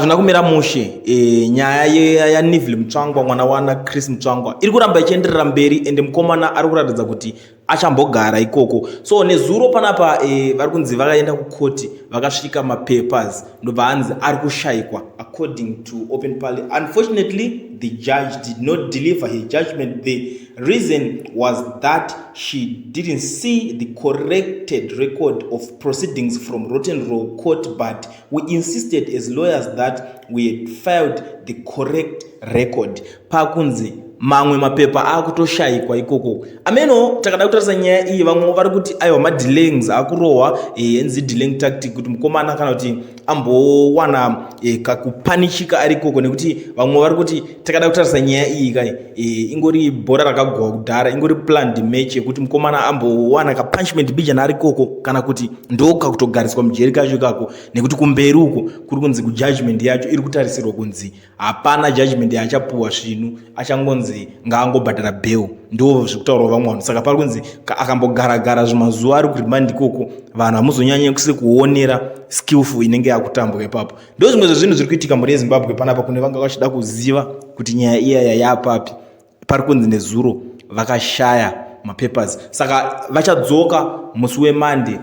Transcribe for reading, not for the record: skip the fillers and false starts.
Zvina kumira mushe nyaya ya Neville Mutsvangwa mwana wana Chris Mutsvangwa iri kuramba ichienderera mberi ende mukomana ari kuratidza kuti achambogara ikoko. So nezuro panapa vari kunzi vakaenda kukoti vakasvika mapapers ndobva hanzi ari kushayikwa according to Open Parley. Unfortunately the judge did not deliver his judgment. The reason was that she didn't see the corrected record of proceedings from Rotten Row Court, but we insisted as lawyers that we had filed the correct record. Pakunzi mamwe mapepa akutoshayikwa ikoko. Ameno takada kutarisa nyaya iyi vamwe vari kuti aiwa madelays akurohwa enzi delaying tactic kuti mukomana kana kuti ambowana kakupanishika ari ikoko, nekuti vamwe vari kuti takada kutarisa nyaya iyi kai ingori bhora rakagwa kudhara, ingori planned match yekuti mukomana ambowana kapunishment bijana ari ikoko kana kuti ndoka kutogariswa mujeri kacho kako, nekuti kumberi uko kuri kunzi kujudgment yacho iri kutarisirwa kunzi hapana judgment yachapuwa zvinu, achangonzi ngaangobhadhara bail. Ndo zvikutaurwa vamwe vanhu. Saka pari kunzi akambogara zvimazuva ari kurimandi ikoko vanhu hamuzonyanye kuonera skillful inenge yakutambwa ipapo. Ndo zvimwe zvezvinhu zviri kuitika muri yeZimbabwe panapa, kune vanga vachida kuziva kuti nyaya iyaya yapapi. Pari kunzi nezuro vakashaya mapapers, saka vachadzoka musi weMonday